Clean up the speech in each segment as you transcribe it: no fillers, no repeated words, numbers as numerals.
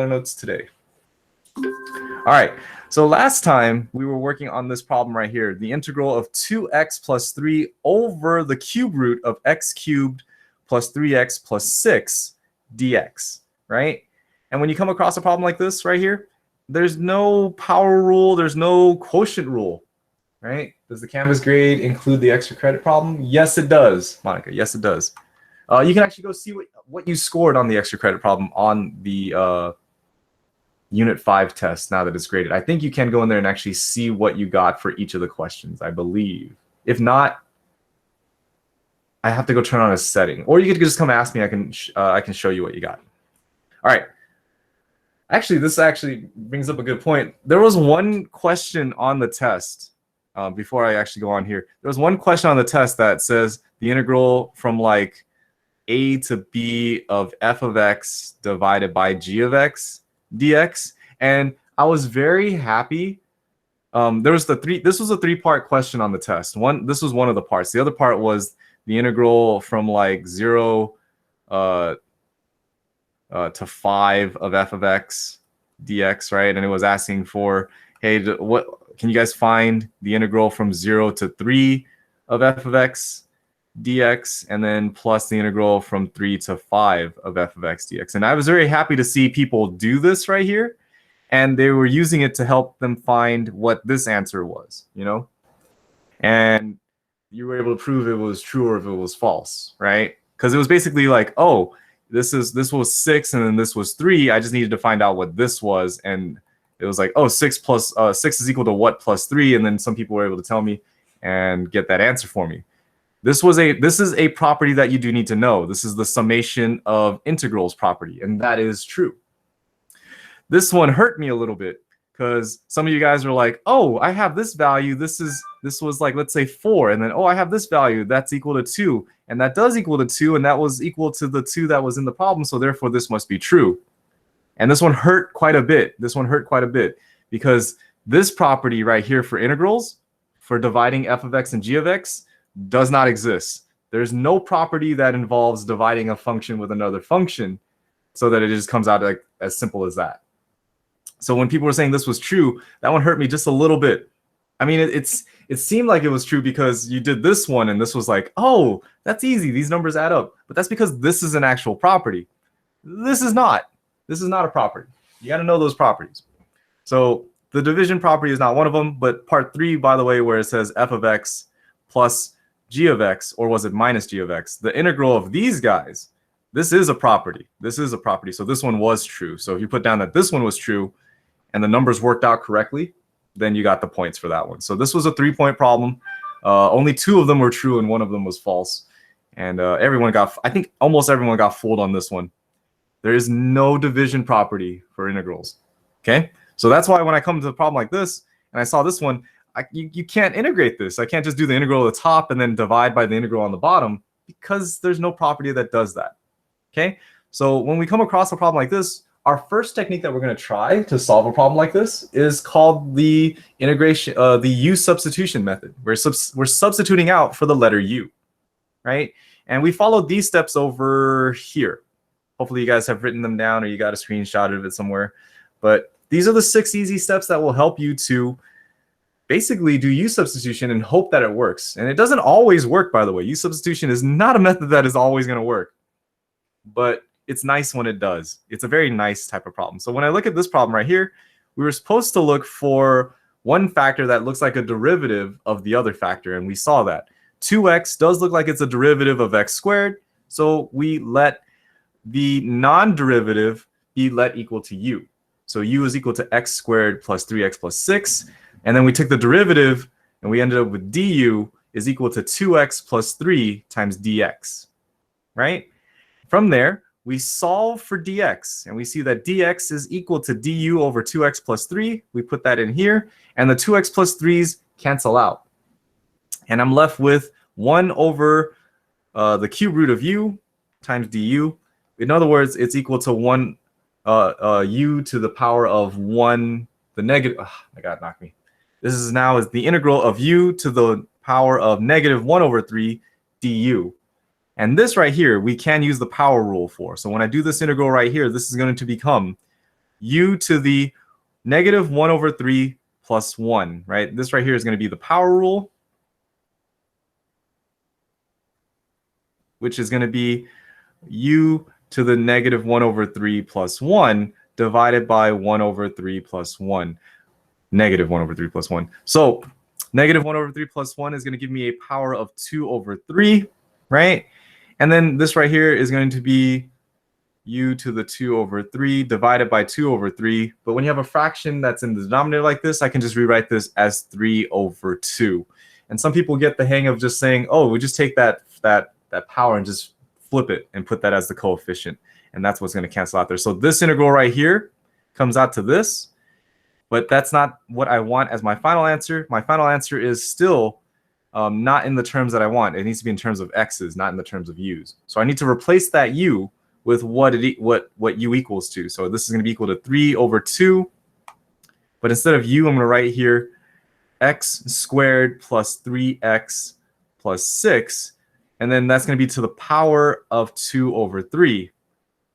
notes today. All right, so last time we were working on this problem right here, the integral of 2x plus 3 over the cube root of x cubed plus 3x plus 6 dx, right? And when you come across a problem like this right here, there's no power rule, there's no quotient rule, right? Does the Canvas grade include the extra credit problem? Yes, it does, Monica. Yes, it does. You can actually go see what you scored on the extra credit problem on the Unit 5 test now that it's graded. I think you can go in there and actually see what you got for each of the questions, I believe. If not, I have to go turn on a setting. Or you could just come ask me. I can show you what you got. All right. Actually, this actually brings up a good point. There was one question on the test, before I actually go on here. There was one question on the test that says the integral from like a to b of f of x divided by g of x dx, and I was very happy. This was a three-part question on the test. This was one of the parts. The other part was the integral from like 0 to 5 of f of x dx, right? And it was asking for, hey, what can you guys find the integral from 0 to 3 of f of x dx, and then plus the integral from 3 to 5 of f of x dx. And I was very happy to see people do this right here, and they were using it to help them find what this answer was, you know? And you were able to prove it was true or if it was false, right? Because it was basically like, oh, this was 6 and then this was 3. I just needed to find out what this was, and it was like, oh, 6 is equal to what plus 3, and then some people were able to tell me and get that answer for me. This is a property that you do need to know. This is the summation of integrals property, and that is true. This one hurt me a little bit because some of you guys are like, oh, I have this value. This was like, let's say 4, and then, oh, I have this value. That's equal to 2, and that does equal to 2, and that was equal to the 2 that was in the problem, so therefore this must be true. And this one hurt quite a bit. This one hurt quite a bit because this property right here for integrals, for dividing f of x and g of x, does not exist. There's no property that involves dividing a function with another function so that it just comes out like as simple as that. So when people were saying this was true, that one hurt me just a little bit. I mean, it seemed like it was true because you did this one and this was like, oh, that's easy. These numbers add up. But that's because this is an actual property. This is not. This is not a property. You got to know those properties. So the division property is not one of them, but part 3, by the way, where it says f of x plus g of x, or was it minus g of x? The integral of these guys, this is a property. This is a property. So this one was true. So if you put down that this one was true and the numbers worked out correctly, then you got the points for that one. So this was a 3-point problem. Only 2 of them were true and 1 of them was false. And I think almost everyone got fooled on this one. There is no division property for integrals. Okay? So that's why when I come to a problem like this and I saw this one, you can't integrate this. I can't just do the integral at the top and then divide by the integral on the bottom because there's no property that does that. Okay? So when we come across a problem like this, our first technique that we're going to try to solve a problem like this is called the integration, the U-Substitution method. We're substituting out for the letter U, right? And we followed these steps over here. Hopefully you guys have written them down or you got a screenshot of it somewhere. But these are the 6 easy steps that will help you to basically do U-substitution and hope that it works. And it doesn't always work, by the way. U-substitution is not a method that is always going to work. But it's nice when it does. It's a very nice type of problem. So when I look at this problem right here, we were supposed to look for one factor that looks like a derivative of the other factor, and we saw that. 2x does look like it's a derivative of x squared, so we let the non-derivative be let equal to u. So u is equal to x squared plus 3x plus 6, and then we took the derivative, and we ended up with du is equal to 2x plus 3 times dx, right? From there, we solve for dx, and we see that dx is equal to du over 2x plus 3. We put that in here, and the 2x plus 3's cancel out. And I'm left with 1 over the cube root of u times du. In other words, it's equal to 1 u to the power of 1, the negative, oh my God, knock me. This is now is the integral of u to the power of negative 1 over 3 du. And this right here, we can use the power rule for. So when I do this integral right here, this is going to become u to the negative 1 over 3 plus 1, right? This right here is going to be the power rule, which is going to be u to the negative 1 over 3 plus 1 divided by 1 over 3 plus 1, negative 1 over 3 plus 1. So negative 1 over 3 plus 1 is going to give me a power of 2 over 3, right? And then this right here is going to be u to the 2 over 3 divided by 2 over 3. But when you have a fraction that's in the denominator like this, I can just rewrite this as 3 over 2. And some people get the hang of just saying, oh, we just take that power and just flip it and put that as the coefficient. And that's what's going to cancel out there. So this integral right here comes out to this. But that's not what I want as my final answer. My final answer is still not in the terms that I want. It needs to be in terms of x's, not in the terms of u's. So I need to replace that u with what u equals to. So this is going to be equal to 3 over 2. But instead of u, I'm going to write here x squared plus 3x plus 6. And then that's going to be to the power of 2 over 3.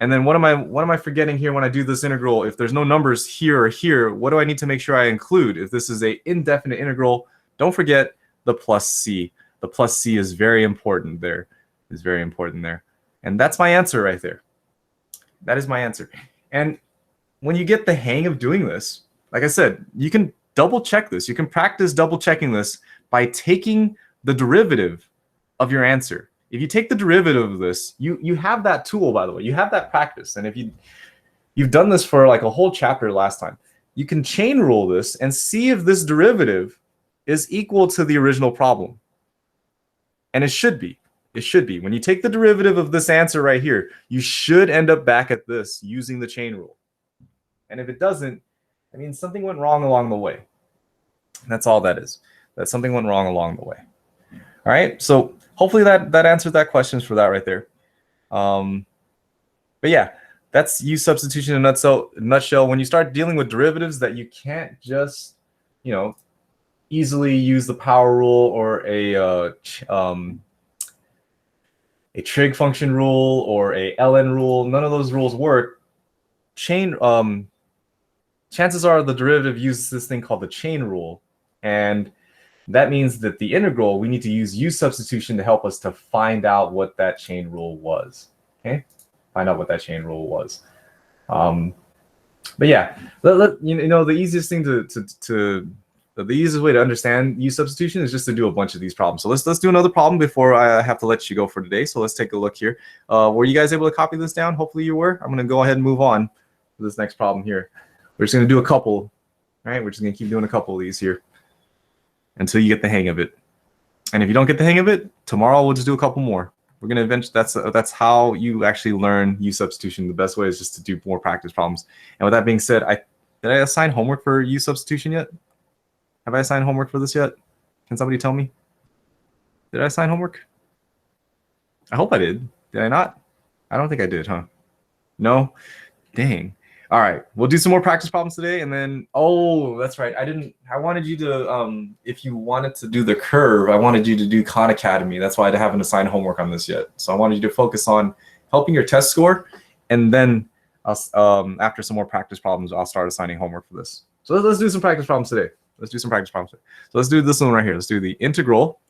And then what am I forgetting here when I do this integral? If there's no numbers here or here, what do I need to make sure I include? If this is an indefinite integral, don't forget the plus c. The plus c is very important there. It's very important there. And that's my answer right there. That is my answer. And when you get the hang of doing this, like I said, you can double check this. You can practice double checking this by taking the derivative of your answer. If you take the derivative of this, you have that tool, by the way. You have that practice. And if you've done this for like a whole chapter last time, you can chain rule this and see if this derivative is equal to the original problem. And it should be. It should be. When you take the derivative of this answer right here, you should end up back at this using the chain rule. And if it doesn't, I mean, something went wrong along the way. That's all that is. That something went wrong along the way. All right. So hopefully that answered that question for that right there. But yeah, that's U-substitution in a nutshell. When you start dealing with derivatives that you can't just, easily use the power rule or a trig function rule or a ln rule, none of those rules work. Chances are the derivative uses this thing called the chain rule, and that means that the integral, we need to use U-substitution to help us to find out what that chain rule was. Okay, find out what that chain rule was. But yeah, the easiest thing the easiest way to understand U-substitution is just to do a bunch of these problems. So let's do another problem before I have to let you go for today. So let's take a look here. Were you guys able to copy this down? Hopefully you were. I'm going to go ahead and move on to this next problem here. We're just going to do a couple. All right, we're just going to keep doing a couple of these here until you get the hang of it. And if you don't get the hang of it, tomorrow we'll just do a couple more. We're going to eventually, that's how you actually learn U-substitution. The best way is just to do more practice problems. And with that being said, did I assign homework for U-substitution yet? Have I assigned homework for this yet? Can somebody tell me? Did I assign homework? I hope I did. Did I not? I don't think I did, huh? No? Dang. All right. We'll do some more practice problems today. And then, oh, that's right. I wanted you to, if you wanted to do the curve, I wanted you to do Khan Academy. That's why I haven't assigned homework on this yet. So I wanted you to focus on helping your test score. And then after some more practice problems, I'll start assigning homework for this. So let's do some practice problems today. Let's do some practice problems. So let's do this one right here. Let's do the integral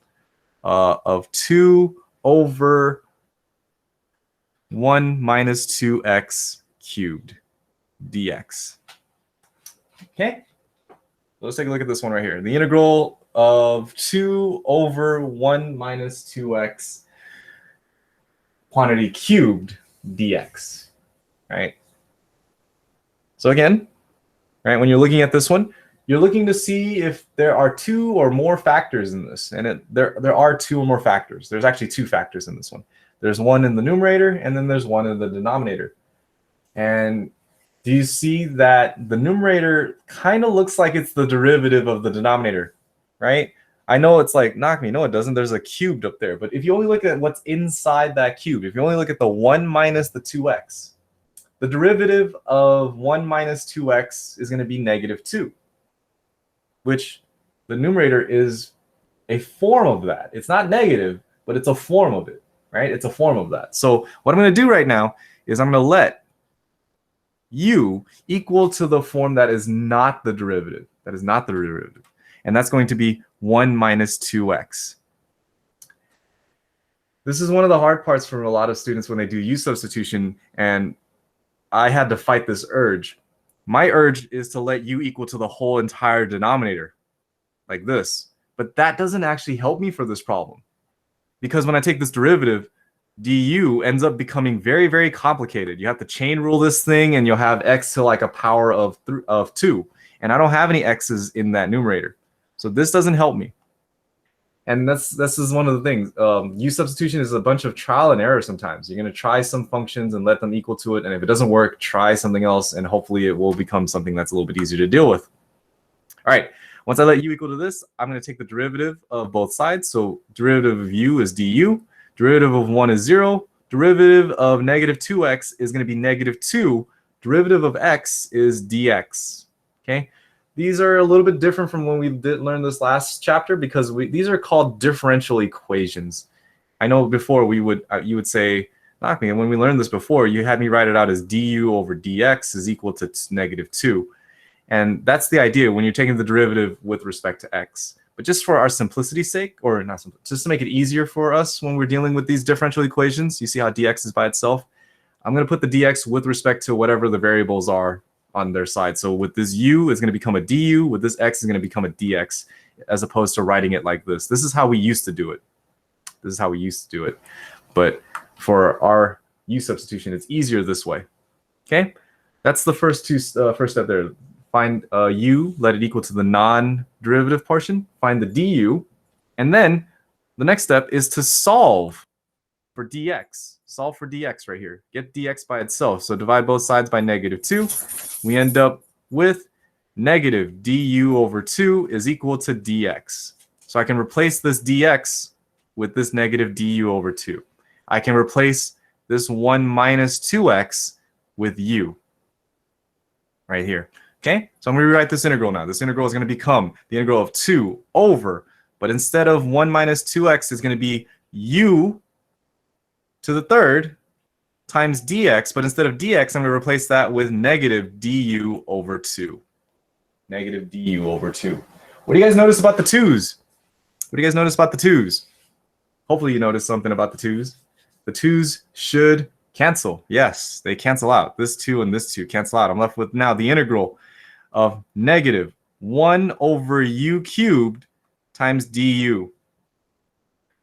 of 2 over 1 minus 2x cubed dx. Okay, let's take a look at this one right here. The integral of 2 over 1 minus 2x quantity cubed dx. Right. So again, right, when you're looking at this one, you're looking to see if there are 2 or more factors in this. And there are 2 or more factors. There's actually 2 factors in this one. There's one in the numerator, and then there's one in the denominator. And do you see that the numerator kind of looks like it's the derivative of the denominator, right? I know it's like, knock me. No, it doesn't. There's a cubed up there. But if you only look at what's inside that cube, if you only look at the 1 minus the 2x, the derivative of 1 minus 2x is going to be negative 2. Which the numerator is a form of that. It's not negative, but it's a form of it, right? It's a form of that. So what I'm going to do right now is I'm going to let u equal to the form that is not the derivative. That is not the derivative. And that's going to be 1 minus 2x. This is one of the hard parts for a lot of students when they do U-substitution, and I had to fight this urge. My urge is to let u equal to the whole entire denominator, like this. But that doesn't actually help me for this problem. Because when I take this derivative, du ends up becoming very, very complicated. You have to chain rule this thing, and you'll have x to like a power of 2. And I don't have any x's in that numerator. So this doesn't help me. And this is one of the things. U-substitution is a bunch of trial and error sometimes. You're going to try some functions and let them equal to it. And if it doesn't work, try something else. And hopefully it will become something that's a little bit easier to deal with. All right. Once I let u equal to this, I'm going to take the derivative of both sides. So derivative of u is du. Derivative of 1 is 0. Derivative of negative 2x is going to be negative 2. Derivative of x is dx. Okay. These are a little bit different from when we did learn this last chapter because these are called differential equations. I know before you would say, knock me, and when we learned this before, you had me write it out as du over dx is equal to negative 2. And that's the idea when you're taking the derivative with respect to x. But just for our simplicity's sake, or not, just to make it easier for us when we're dealing with these differential equations, you see how dx is by itself? I'm going to put the dx with respect to whatever the variables are on their side. So with this u is going to become a du, with this x is going to become a dx, as opposed to writing it like this. This is how we used to do it. This is how we used to do it. But for our U-substitution, it's easier this way. Okay? That's the first step there. Find u, let it equal to the non-derivative portion, find the du, and then the next step is to solve for dx. Solve for dx right here. Get dx by itself. So divide both sides by negative 2. We end up with negative du over 2 is equal to dx. So I can replace this dx with this negative du over 2. I can replace this 1 minus 2x with u right here. Okay, so I'm going to rewrite this integral now. This integral is going to become the integral of 2 over, but instead of 1 minus 2x, it's going to be u to the third times dx, but instead of dx, I'm going to replace that with negative du over 2. Negative du over 2. What do you guys notice about the 2's? What do you guys notice about the 2's? Hopefully you noticed something about the 2's. The 2's should cancel. Yes, they cancel out. This 2 and this 2 cancel out. I'm left with now the integral of negative 1 over u cubed times du.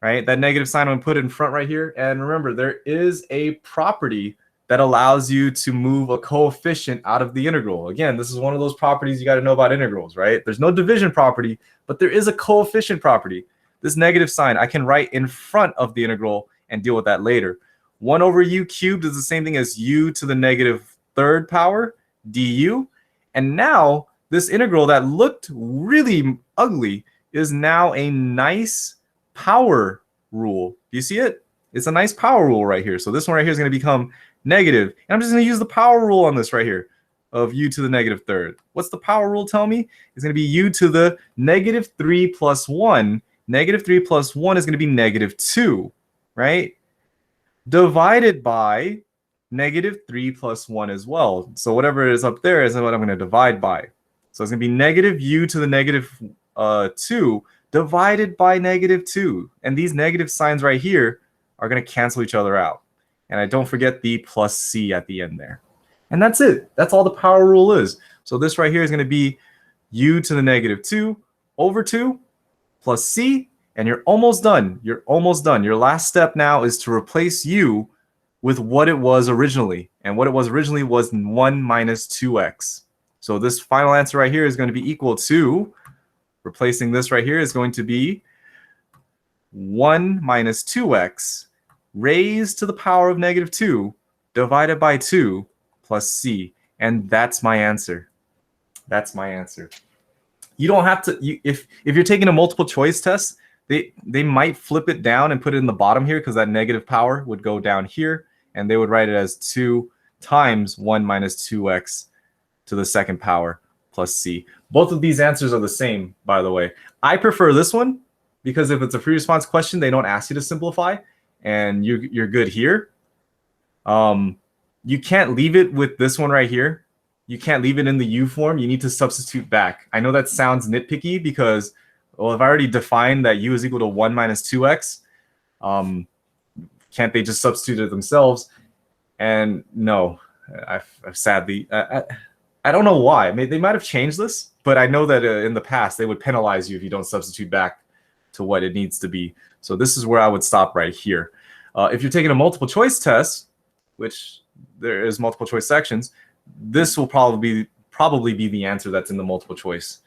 Right? That negative sign I'm going to put in front right here. And remember, there is a property that allows you to move a coefficient out of the integral. Again, this is one of those properties you got to know about integrals, right? There's no division property, but there is a coefficient property. This negative sign I can write in front of the integral and deal with that later. 1 over u cubed is the same thing as u to the negative third power du. And now this integral that looked really ugly is now a nice power rule. Do you see it? It's a nice power rule right here. So this one right here is going to become negative. And I'm just going to use the power rule on this right here of u to the negative third. What's the power rule tell me? It's going to be u to the negative 3 plus 1. Negative 3 plus 1 is going to be negative 2, right? Divided by negative 3 plus 1 as well. So whatever is up there is what I'm going to divide by. So it's going to be negative u to the negative 2 divided by negative 2. And these negative signs right here are going to cancel each other out. And I don't forget the plus c at the end there. And that's it. That's all the power rule is. So this right here is going to be u to the negative 2 over 2 plus c. And you're almost done. You're almost done. Your last step now is to replace u with what it was originally. And what it was originally was 1 minus 2x. So this final answer right here is going to be equal to, replacing this right here is going to be 1 minus 2x raised to the power of negative 2 divided by 2 plus c. And that's my answer. That's my answer. You don't have to, if you're taking a multiple choice test, they might flip it down and put it in the bottom here because that negative power would go down here and they would write it as 2 times 1 minus 2x to the second power plus c. Both of these answers are the same, by the way. I prefer this one because if it's a free response question, they don't ask you to simplify and you're good here. you can't leave it with this one right here. You can't leave it in the U form. You need to substitute back. I know that sounds nitpicky because, well, if I already defined that U is equal to 1 minus 2x, can't they just substitute it themselves? And no, I've sadly, I don't know why. They might have changed this, but I know that in the past they would penalize you if you don't substitute back to what it needs to be. So this is where I would stop right here. If you're taking a multiple choice test, which there is multiple choice sections, this will probably be the answer that's in the multiple choice.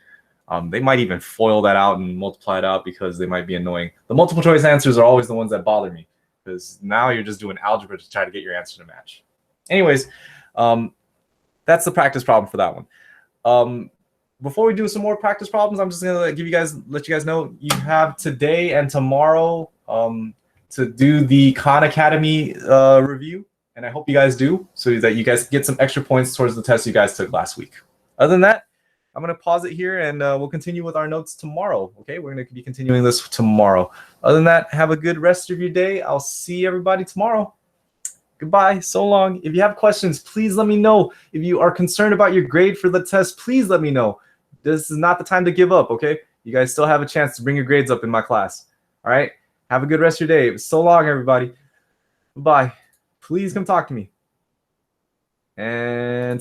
They might even FOIL that out and multiply it out because they might be annoying. The multiple choice answers are always the ones that bother me because now you're just doing algebra to try to get your answer to match. Anyways, that's the practice problem for that one. Before we do some more practice problems, I'm just gonna let you guys know you have today and tomorrow to do the Khan Academy review, and I hope you guys do so that you guys get some extra points towards the test you guys took last week. Other than that, I'm gonna pause it here and we'll continue with our notes tomorrow. Okay, we're gonna be continuing this tomorrow. Other than that, have a good rest of your day. I'll see everybody tomorrow. Goodbye. So long. If you have questions, please let me know. If you are concerned about your grade for the test, please let me know. This is not the time to give up, okay? You guys still have a chance to bring your grades up in my class. All right? Have a good rest of your day. So long, everybody. Bye. Please come talk to me. And